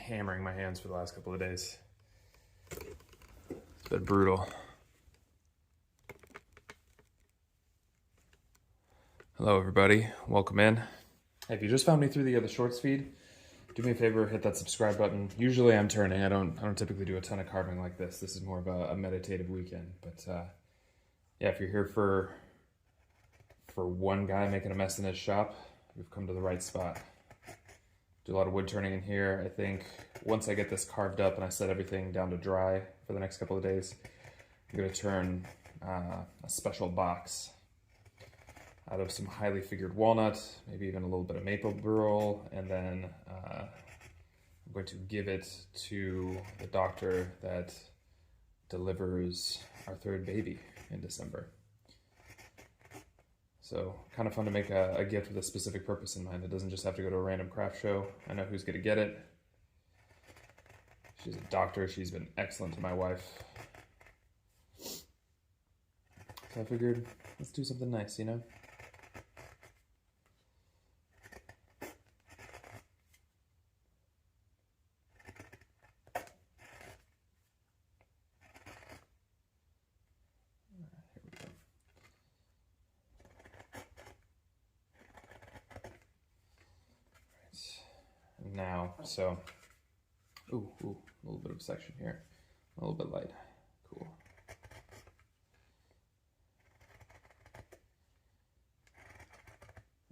hammering my hands for the last couple of days. It's been brutal. Hello everybody, welcome in. Hey, if you just found me through the shorts feed, do me a favor, hit that subscribe button. Usually I'm turning. I don't typically do a ton of carving like this. This is more of a meditative weekend. But yeah, if you're here for one guy making a mess in his shop, you've come to the right spot. Do a lot of wood turning in here. I think once I get this carved up and I set everything down to dry for the next couple of days, I'm gonna turn a special box out of some highly figured walnut, maybe even a little bit of maple burl, and then I'm going to give it to the doctor that delivers our third baby in December. So kind of fun to make a gift with a specific purpose in mind. It doesn't just have to go to a random craft show. I know who's gonna get it. She's a doctor. She's been excellent to my wife. So I figured, let's do something nice, you know? Now, so, ooh, a little bit of section here, a little bit light, cool.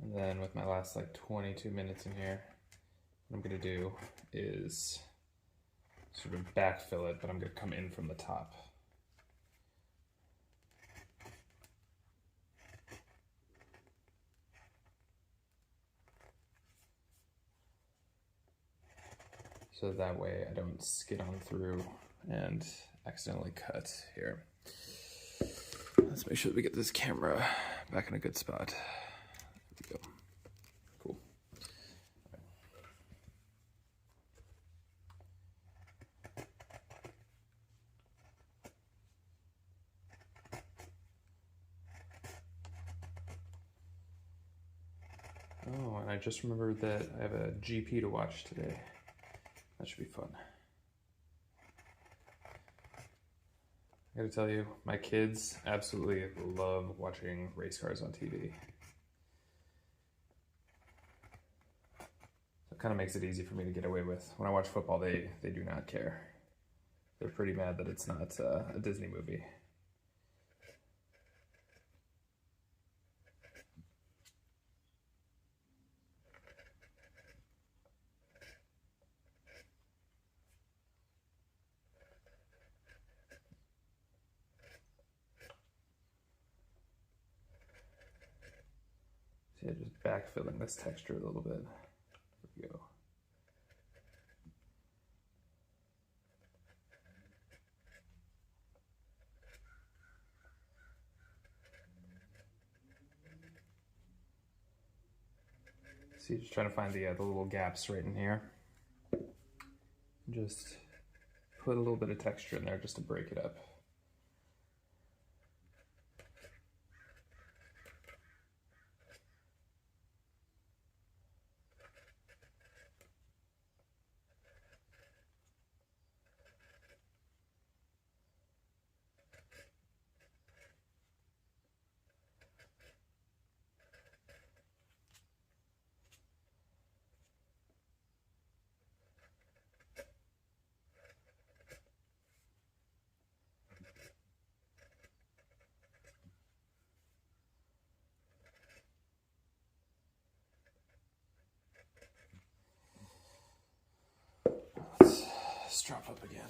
And then with my last like 22 minutes in here, what I'm gonna do is sort of backfill it, but I'm gonna come in from the top. So that way I don't skid on through and accidentally cut here. Let's make sure that we get this camera back in a good spot. There we go. Cool. Oh, and I just remembered that I have a GP to watch today. That should be fun. I gotta tell you, my kids absolutely love watching race cars on TV. So it kind of makes it easy for me to get away with. When I watch football, they do not care. They're pretty mad that it's not a Disney movie. So yeah, just backfilling this texture a little bit. There we go. See, just trying to find the little gaps right in here. Just put a little bit of texture in there just to break it up. Let's drop up again.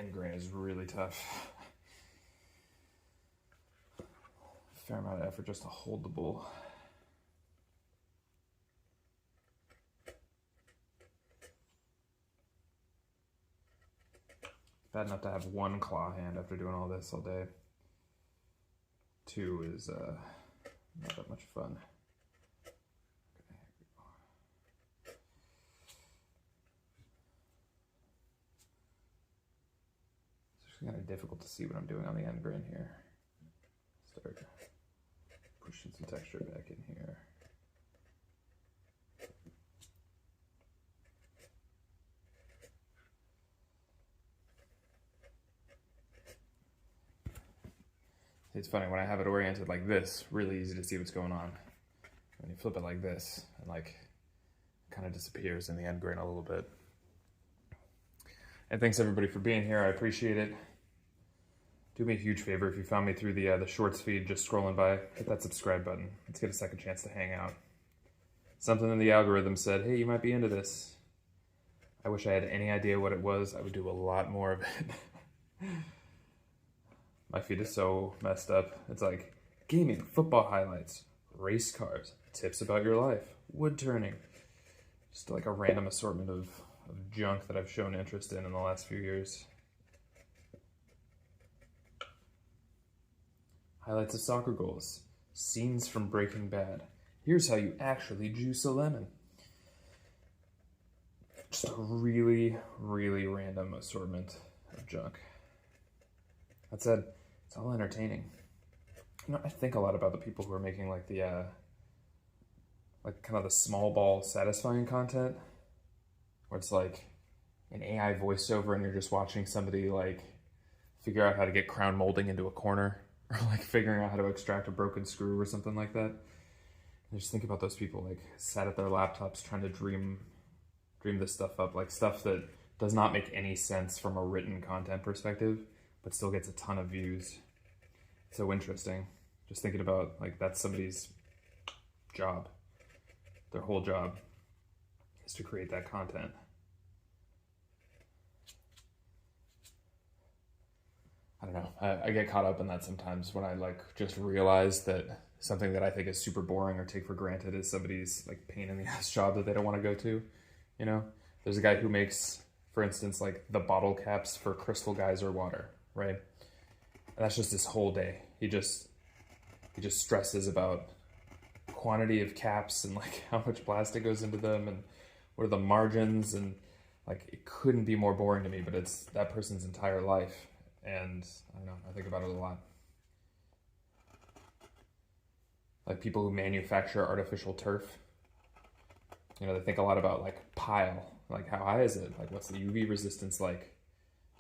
end grain is really tough. Fair amount of effort just to hold the bowl. Bad enough to have one claw hand after doing all this all day. Two is not that much fun. It's actually kind of difficult to see what I'm doing on the end grain here. Start pushing some texture back in here. It's funny, when I have it oriented like this, really easy to see what's going on. When you flip it like this, and like, it kind of disappears in the end grain a little bit. And thanks everybody for being here, I appreciate it. Do me a huge favor, if you found me through the shorts feed, just scrolling by, hit that subscribe button. Let's get a second chance to hang out. Something in the algorithm said, hey, you might be into this. I wish I had any idea what it was. I would do a lot more of it. My feed is so messed up. It's like gaming, football highlights, race cars, tips about your life, wood turning. Just like a random assortment of junk that I've shown interest in the last few years. Highlights of soccer goals, scenes from Breaking Bad. Here's how you actually juice a lemon. Just a really, really random assortment of junk. That said, it's all entertaining. You know, I think a lot about the people who are making like the, like kind of the small ball satisfying content, where it's like an AI voiceover and you're just watching somebody like figure out how to get crown molding into a corner, or like figuring out how to extract a broken screw or something like that. And just think about those people like sat at their laptops trying to dream this stuff up, like stuff that does not make any sense from a written content perspective, but still gets a ton of views. It's so interesting. Just thinking about like that's somebody's job. Their whole job is to create that content. I don't know. I get caught up in that sometimes when I like just realize that something that I think is super boring or take for granted is somebody's like pain in the ass job that they don't want to go to. You know, there's a guy who makes, for instance, like the bottle caps for Crystal Geyser water, right? And that's just his whole day. He just stresses about quantity of caps and like how much plastic goes into them and what are the margins, and like it couldn't be more boring to me, but it's that person's entire life. And I don't know, I think about it a lot. Like people who manufacture artificial turf, you know, they think a lot about like pile, like how high is it? Like what's the UV resistance like?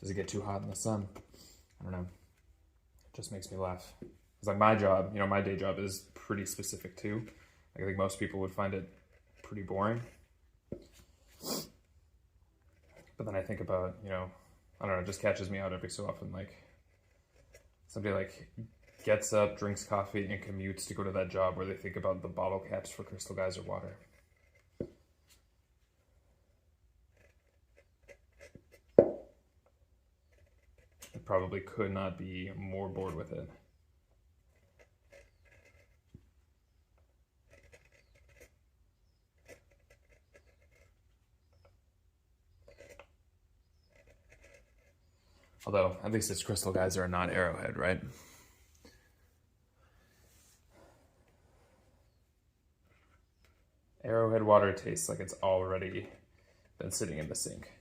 Does it get too hot in the sun? I don't know. It just makes me laugh. It's like my job, you know, my day job is pretty specific too. Like I think most people would find it pretty boring. But then I think about, you know, I don't know, it just catches me out every so often. Like somebody like gets up, drinks coffee, and commutes to go to that job where they think about the bottle caps for Crystal Geyser water. I probably could not be more bored with it. Although, at least it's Crystal Geyser and not Arrowhead, right? Arrowhead water tastes like it's already been sitting in the sink.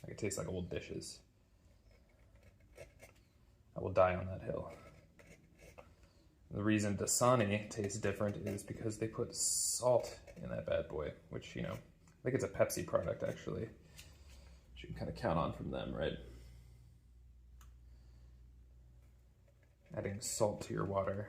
Like it tastes like old dishes. I will die on that hill. The reason Dasani tastes different is because they put salt in that bad boy, which, you know, I think it's a Pepsi product actually, which you can kind of count on from them, right? Adding salt to your water.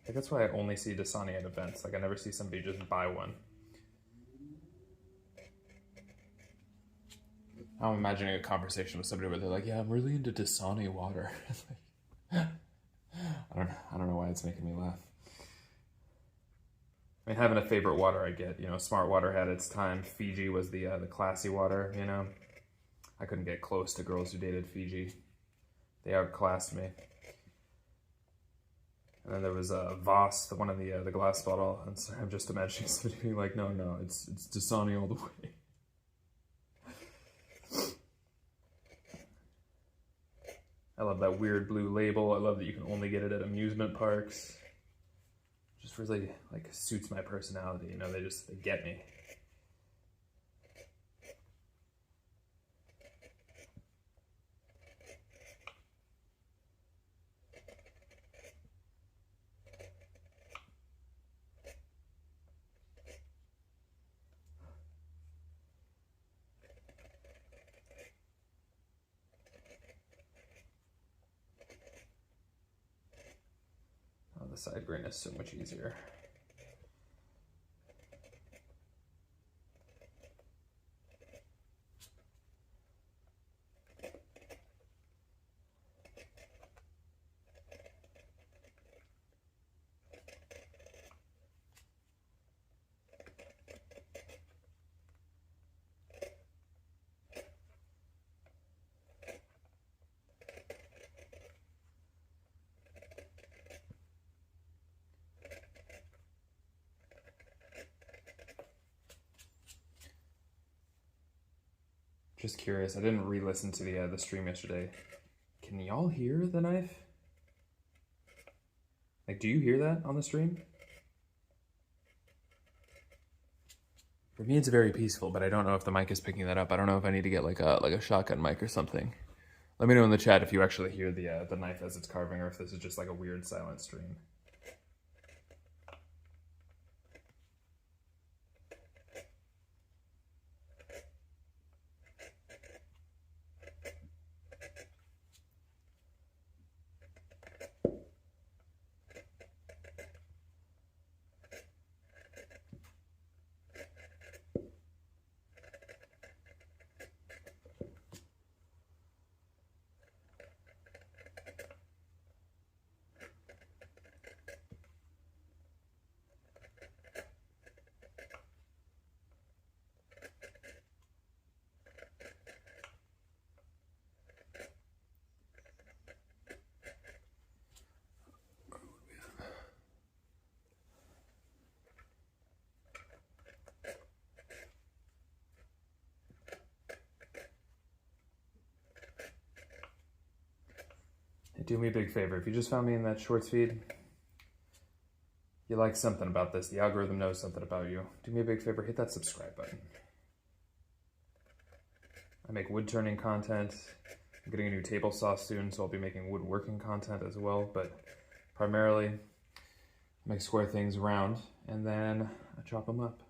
Like that's why I only see Dasani at events. Like I never see somebody just buy one. I'm imagining a conversation with somebody where they're like, yeah, I'm really into Dasani water. I I don't know why it's making me laugh. I mean, having a favorite water, I get. You know, Smart Water had its time. Fiji was the classy water. You know, I couldn't get close to girls who dated Fiji. They outclassed me. And then there was Voss, the one in the glass bottle. And so I'm just imagining somebody being like, no, it's Dasani all the way. I love that weird blue label. I love that you can only get it at amusement parks. Just really like suits my personality. You know, they get me. The side grain is so much easier. Just curious, I didn't re-listen to the stream yesterday. Can y'all hear the knife? Like, do you hear that on the stream? For me, it's very peaceful, but I don't know if the mic is picking that up. I don't know if I need to get like a shotgun mic or something. Let me know in the chat if you actually hear the knife as it's carving, or if this is just like a weird silent stream. Do me a big favor. If you just found me in that shorts feed, you like something about this. The algorithm knows something about you. Do me a big favor, hit that subscribe button. I make wood turning content. I'm getting a new table saw soon, so I'll be making woodworking content as well. But primarily, I make square things round, and then I chop them up.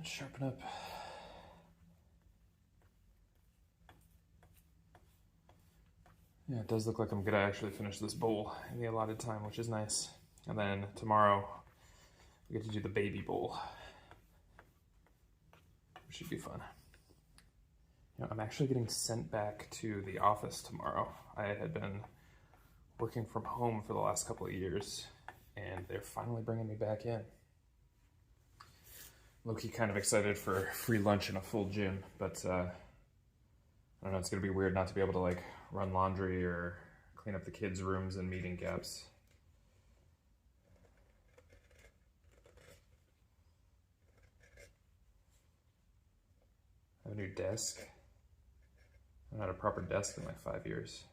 Sharpen up. Yeah, it does look like I'm gonna actually finish this bowl in the allotted time, which is nice. And then tomorrow, we get to do the baby bowl, which should be fun. You know, I'm actually getting sent back to the office tomorrow. I had been working from home for the last couple of years, and they're finally bringing me back in. Low-key kind of excited for free lunch and a full gym, but I don't know, it's gonna be weird not to be able to like run laundry or clean up the kids' rooms and meeting gaps. I have a new desk. I haven't had a proper desk in like 5 years.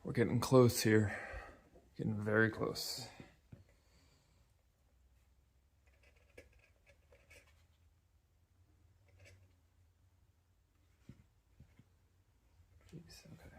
We're getting close here. Getting very close. Jeez, okay.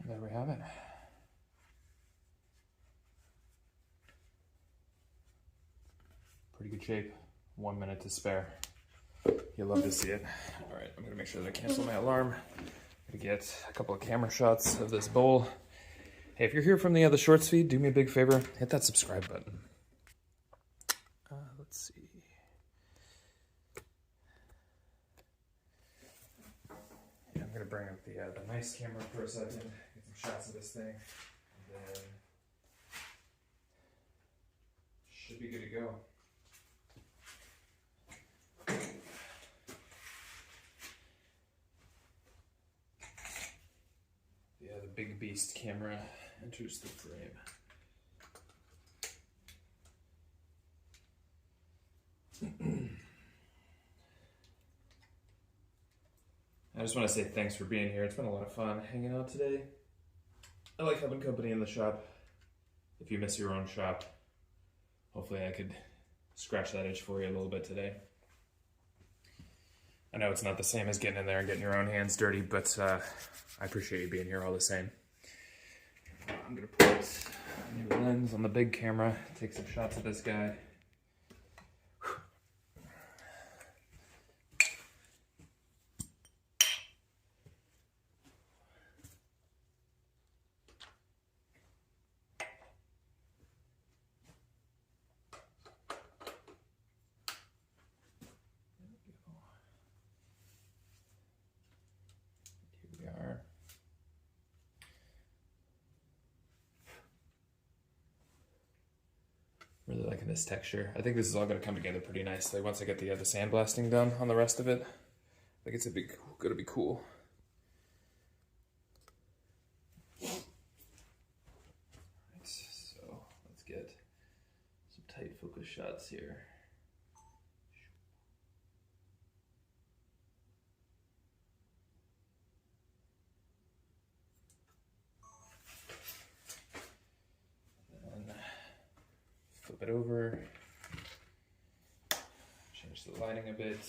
There we have it. Pretty good shape. 1 minute to spare. You'll love to see it. All right, I'm gonna make sure that I cancel my alarm. I'm gonna get a couple of camera shots of this bowl. Hey, if you're here from the shorts feed, do me a big favor, hit that subscribe button. Let's see. Yeah, I'm gonna bring up the nice camera for a second, get some shots of this thing, and then should be good to go. Yeah, the big beast camera enters the frame. I just want to say thanks for being here. It's been a lot of fun hanging out today. I like having company in the shop. If you miss your own shop, hopefully I could scratch that itch for you a little bit today. I know it's not the same as getting in there and getting your own hands dirty, but I appreciate you being here all the same. I'm gonna put a new lens on the big camera, take some shots of this guy. Really liking this texture. I think this is all going to come together pretty nicely once I get the sandblasting done on the rest of it. I think it's going to be cool. Right, so let's get some tight focus shots here. Flip it over, change the lighting a bit.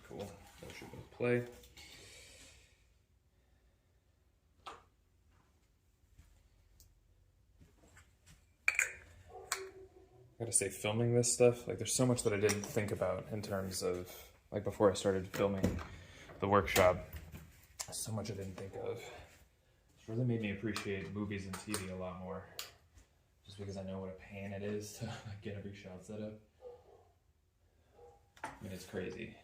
Cool, that should both play. I gotta say, filming this stuff, like there's so much that I didn't think about in terms of, like before I started filming the workshop, so much I didn't think of. It's really made me appreciate movies and TV a lot more, just because I know what a pain it is to get every shot set up. I mean, it's crazy.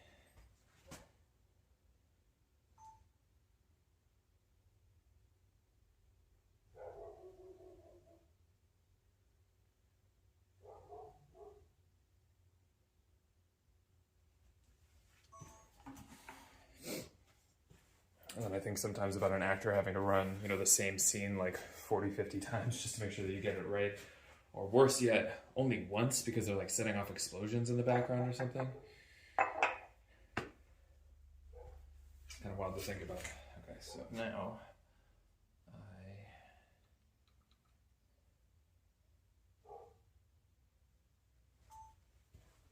And then I think sometimes about an actor having to run, you know, the same scene like 40, 50 times just to make sure that you get it right. Or worse yet, only once because they're like setting off explosions in the background or something. Kind of wild to think about. Okay, so now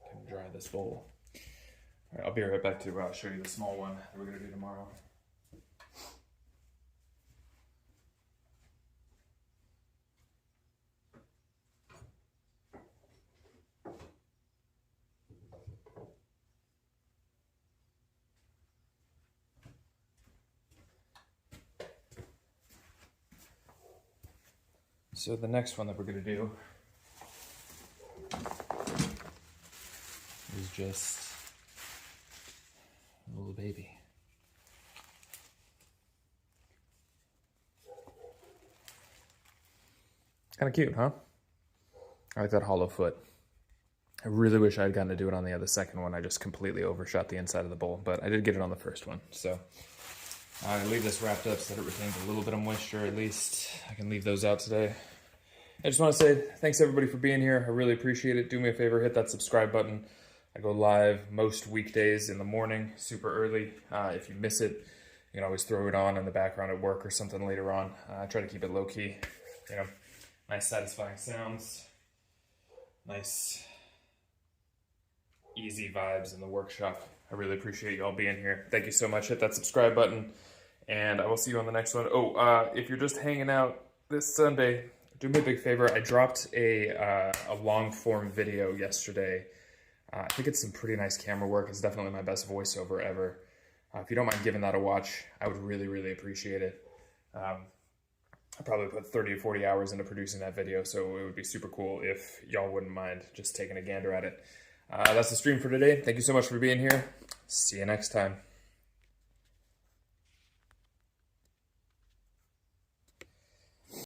I can dry this bowl. All right, I'll be right back to show you the small one that we're gonna do tomorrow. So the next one that we're going to do is just a little baby. Kind of cute, huh? I like that hollow foot. I really wish I had gotten to do it on the second one. I just completely overshot the inside of the bowl, but I did get it on the first one. So I'm gonna leave this wrapped up so that it retains a little bit of moisture at least. I can leave those out today. I just want to say thanks everybody for being here. I really appreciate it. Do me a favor, hit that subscribe button. I go live most weekdays in the morning, super early. If you miss it, You can always throw it on in the background at work or something later on. I try to keep it low key, you know, nice satisfying sounds, nice easy vibes in the workshop. I really appreciate you all being here. Thank you so much. Hit that subscribe button, and I will see you on the next one. Oh, if you're just hanging out this Sunday, do me a big favor. I dropped a long form video yesterday. I think it's some pretty nice camera work. It's definitely my best voiceover ever. If you don't mind giving that a watch, I would really, really appreciate it. I probably put 30 to 40 hours into producing that video, so it would be super cool if y'all wouldn't mind just taking a gander at it. That's the stream for today. Thank you so much for being here. See you next time.